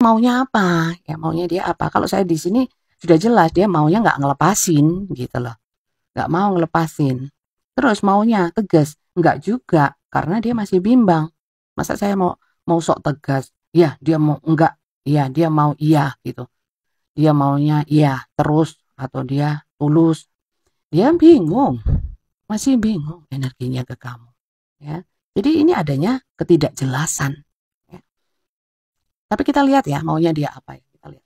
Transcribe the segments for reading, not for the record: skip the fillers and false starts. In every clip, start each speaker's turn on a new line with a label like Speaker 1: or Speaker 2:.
Speaker 1: maunya apa? Ya maunya dia apa? Kalau saya di sini sudah jelas dia maunya nggak ngelepasin gitu loh. Nggak mau ngelepasin. Terus maunya tegas? Nggak juga, karena dia masih bimbang. Masa saya mau mau sok tegas? Ya, dia mau enggak. Iya, dia mau iya gitu. Dia maunya iya terus atau dia tulus. Dia bingung, masih bingung energinya ke kamu. Ya. Jadi ini adanya ketidakjelasan. Ya. Tapi kita lihat ya maunya dia apa ya. Kita lihat.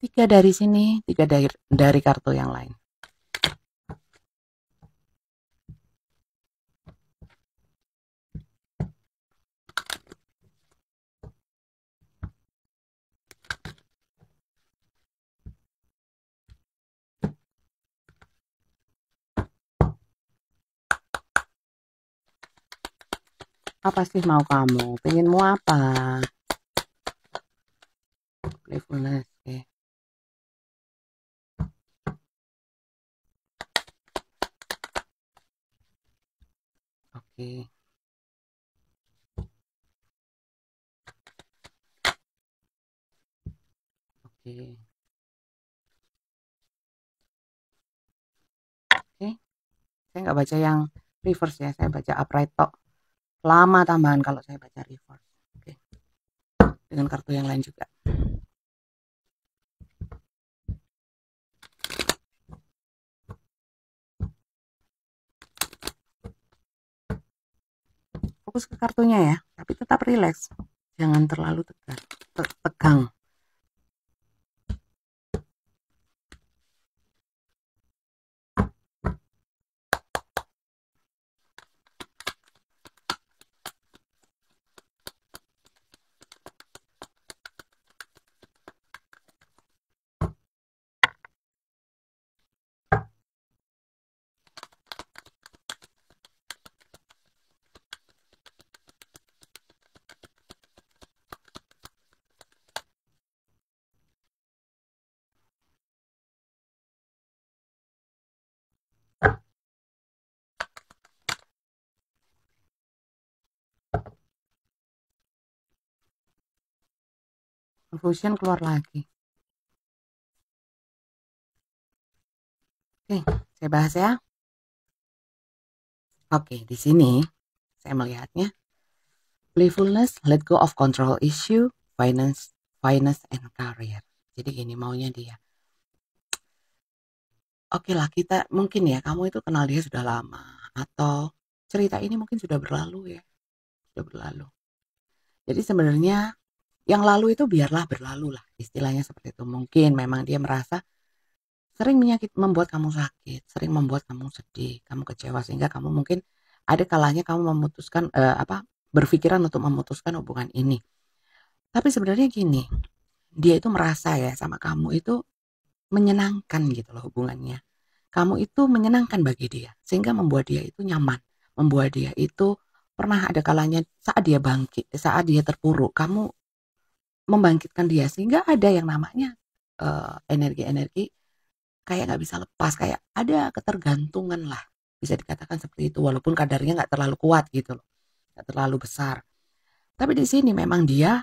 Speaker 1: 3 dari sini, 3 dari kartu yang lain. Apa sih mau kamu? Pengenmu apa? Playfulness. Oke. Oke. Oke. Oke. Saya nggak baca yang reverse ya. Saya baca upright tok. Lama tambahan kalau saya baca reverse. Oke. Dengan kartu yang lain juga. Fokus ke kartunya ya, tapi tetap rileks. Jangan terlalu tegang. Confusion keluar lagi. Oke, saya bahas ya. Oke, di sini saya melihatnya playfulness, let go of control issue, finance and career. Jadi gini maunya dia. Oke lah, kita mungkin ya kamu itu kenal dia sudah lama atau cerita ini mungkin sudah berlalu ya. Sudah berlalu. Jadi sebenarnya yang lalu itu biarlah berlalu lah, istilahnya seperti itu. Mungkin memang dia merasa sering membuat kamu sakit, sering membuat kamu sedih, kamu kecewa sehingga kamu mungkin ada kalanya kamu memutuskan berpikiran untuk memutuskan hubungan ini. Tapi sebenarnya gini, dia itu merasa ya sama kamu itu menyenangkan gitu loh hubungannya. Kamu itu menyenangkan bagi dia sehingga membuat dia itu nyaman, membuat dia itu pernah ada kalanya saat dia bangkit, saat dia terpuruk, kamu membangkitkan dia sehingga ada yang namanya energi-energi kayak nggak bisa lepas, kayak ada ketergantungan lah, bisa dikatakan seperti itu walaupun kadarnya nggak terlalu kuat gitu loh, nggak terlalu besar. Tapi di sini memang dia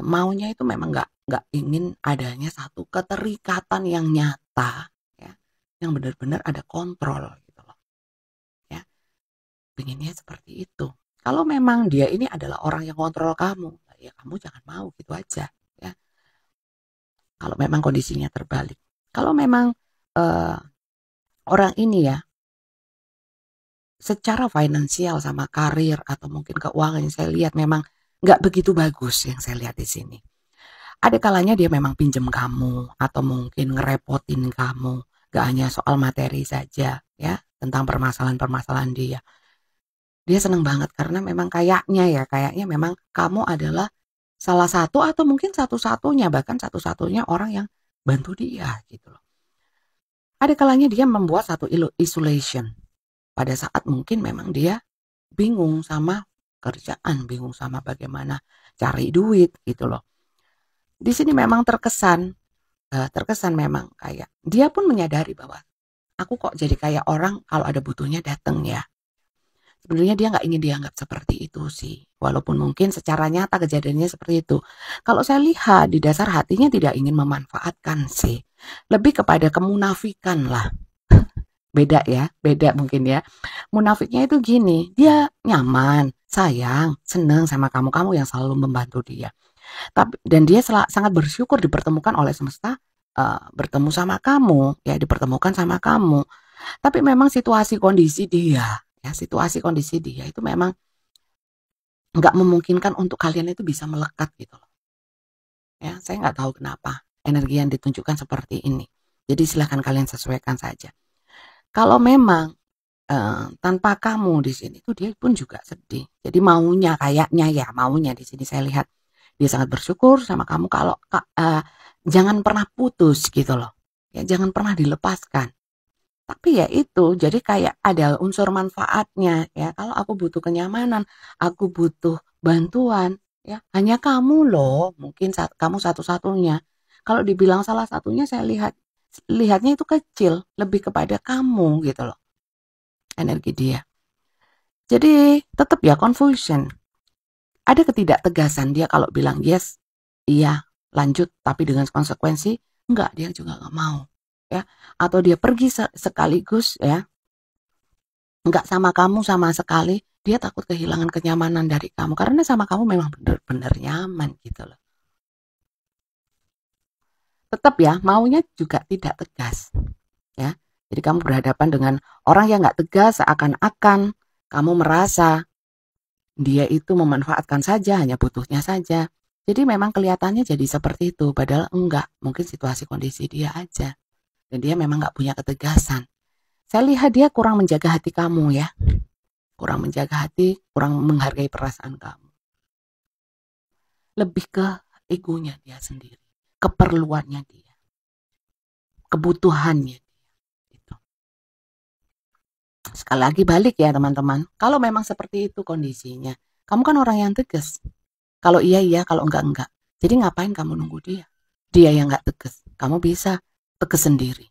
Speaker 1: maunya itu memang nggak ingin adanya satu keterikatan yang nyata, ya, yang benar-benar ada kontrol gitu loh, ya, pengennya seperti itu. Kalau memang dia ini adalah orang yang kontrol kamu, ya kamu jangan mau gitu aja, ya. Kalau memang kondisinya terbalik, kalau memang orang ini ya secara finansial sama karir atau mungkin keuangan yang saya lihat memang nggak begitu bagus yang saya lihat di sini. Ada kalanya dia memang pinjam kamu atau mungkin ngerepotin kamu, gak hanya soal materi saja ya, tentang permasalahan-permasalahan dia. Dia seneng banget karena memang kayaknya memang kamu adalah salah satu atau mungkin satu-satunya, bahkan satu-satunya orang yang bantu dia gitu loh. Ada kalanya dia membuat satu isolation pada saat mungkin memang dia bingung sama kerjaan, bingung sama bagaimana cari duit gitu loh. Di sini memang terkesan memang kayak dia pun menyadari bahwa aku kok jadi kayak orang kalau ada butuhnya datang ya. Sebenarnya dia nggak ingin dianggap seperti itu sih. Walaupun mungkin secara nyata kejadiannya seperti itu. Kalau saya lihat di dasar hatinya tidak ingin memanfaatkan sih. Lebih kepada kemunafikan lah. Beda ya, beda mungkin ya. Munafiknya itu gini, dia nyaman, sayang, seneng sama kamu yang selalu membantu dia. Tapi dan dia sangat bersyukur dipertemukan oleh semesta, bertemu sama kamu, ya dipertemukan sama kamu. Tapi memang situasi kondisi dia, ya situasi kondisi dia itu memang nggak memungkinkan untuk kalian itu bisa melekat gitu loh. Ya, saya nggak tahu kenapa energi yang ditunjukkan seperti ini. Jadi silahkan kalian sesuaikan saja. Kalau memang tanpa kamu di sini tuh dia pun juga sedih. Jadi maunya di sini saya lihat dia sangat bersyukur sama kamu kalau jangan pernah putus gitu loh. Ya jangan pernah dilepaskan. Tapi ya itu, jadi kayak ada unsur manfaatnya ya. Kalau aku butuh kenyamanan, aku butuh bantuan, ya hanya kamu loh, mungkin kamu satu-satunya. Kalau dibilang salah satunya saya lihatnya itu kecil, lebih kepada kamu gitu loh. Energi dia. Jadi tetap ya confusion. Ada ketidaktegasan dia kalau bilang yes, iya, lanjut, tapi dengan konsekuensi, enggak, dia juga nggak mau. Ya, atau dia pergi sekaligus ya, enggak sama kamu sama sekali, dia takut kehilangan kenyamanan dari kamu karena sama kamu memang benar-benar nyaman gitu loh. Tetap ya, maunya juga tidak tegas ya. Jadi kamu berhadapan dengan orang yang nggak tegas, seakan-akan kamu merasa dia itu memanfaatkan saja, hanya butuhnya saja. Jadi memang kelihatannya jadi seperti itu, padahal enggak, mungkin situasi kondisi dia aja. Dan dia memang nggak punya ketegasan. Saya lihat dia kurang menjaga hati kamu ya. Kurang menjaga hati, kurang menghargai perasaan kamu. Lebih ke egonya dia sendiri. Keperluannya dia. Kebutuhannya dia. Gitu. Sekali lagi balik ya teman-teman. Kalau memang seperti itu kondisinya. Kamu kan orang yang tegas. Kalau iya, kalau enggak. Jadi ngapain kamu nunggu dia? Dia yang nggak tegas. Kamu bisa tegas sendiri.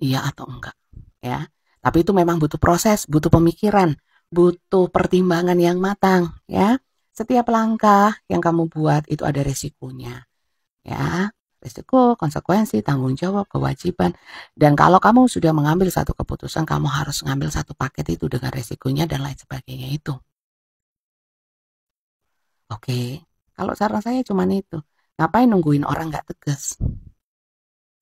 Speaker 1: Iya atau enggak. Ya. Tapi itu memang butuh proses, butuh pemikiran, butuh pertimbangan yang matang, ya. Setiap langkah yang kamu buat itu ada resikonya, ya. Resiko, konsekuensi, tanggung jawab, kewajiban. Dan kalau kamu sudah mengambil satu keputusan, kamu harus mengambil satu paket itu dengan resikonya dan lain sebagainya itu. Oke, kalau saran saya cuma itu. Ngapain nungguin orang nggak tegas?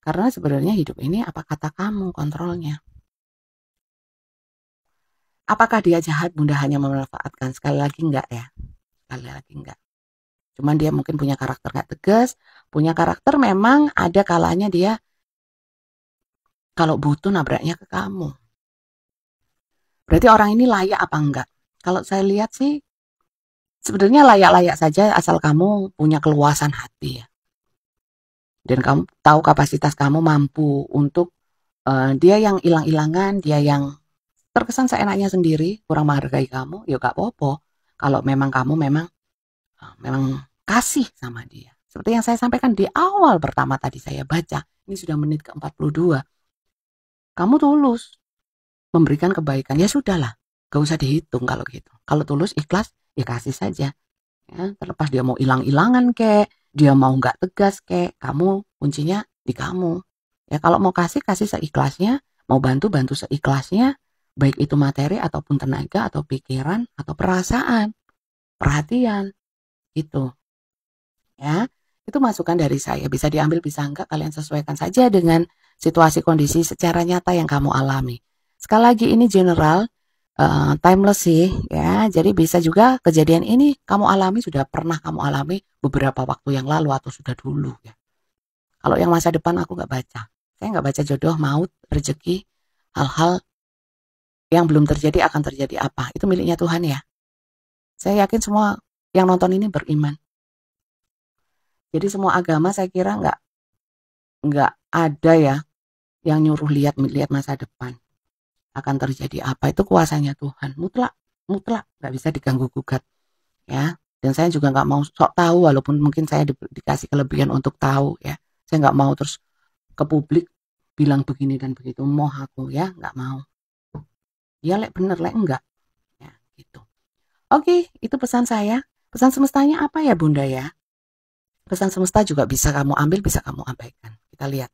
Speaker 1: Karena sebenarnya hidup ini apa kata kamu kontrolnya. Apakah dia jahat, Bunda hanya memanfaatkan? Sekali lagi enggak ya. Sekali lagi enggak. Cuman dia mungkin punya karakter gak tegas. Punya karakter memang ada kalanya dia kalau butuh nabraknya ke kamu. Berarti orang ini layak apa enggak? Kalau saya lihat sih sebenarnya layak-layak saja asal kamu punya keluasan hati ya. Dan kamu tahu kapasitas kamu mampu untuk dia yang hilang-hilangan, dia yang terkesan seenaknya sendiri, kurang menghargai kamu, ya gak apa-apa. Kalau memang kamu memang kasih sama dia. Seperti yang saya sampaikan di awal pertama tadi saya baca, ini sudah menit ke-42. Kamu tulus memberikan kebaikan, ya sudahlah, gak usah dihitung kalau gitu. Kalau tulus, ikhlas, ya kasih saja. Ya, terlepas dia mau hilang-hilangan kek, dia mau gak tegas kek, kamu kuncinya di kamu. Ya kalau mau kasih seikhlasnya, mau bantu seikhlasnya, baik itu materi ataupun tenaga atau pikiran atau perasaan, perhatian, gitu. Ya, itu masukan dari saya. Bisa diambil, bisa enggak, kalian sesuaikan saja dengan situasi kondisi secara nyata yang kamu alami. Sekali lagi ini general, timeless sih, ya. Jadi bisa juga kejadian ini kamu alami, sudah pernah kamu alami beberapa waktu yang lalu atau sudah dulu ya. Kalau yang masa depan aku nggak baca. Saya nggak baca jodoh, maut, rezeki, hal-hal yang belum terjadi akan terjadi apa. Itu miliknya Tuhan ya. Saya yakin semua yang nonton ini beriman. Jadi semua agama saya kira nggak ada ya yang nyuruh lihat masa depan akan terjadi apa. Itu kuasanya Tuhan, mutlak nggak bisa diganggu gugat ya. Dan saya juga nggak mau sok tahu, walaupun mungkin saya dikasih kelebihan untuk tahu ya. Saya nggak mau terus ke publik bilang begini dan begitu, mau aku ya nggak mau. Ya lek bener lek enggak ya. gitu. Oke, itu pesan saya. Pesan semestanya apa ya Bunda ya? Pesan semesta juga bisa kamu ambil, bisa kamu abaikan. Kita lihat.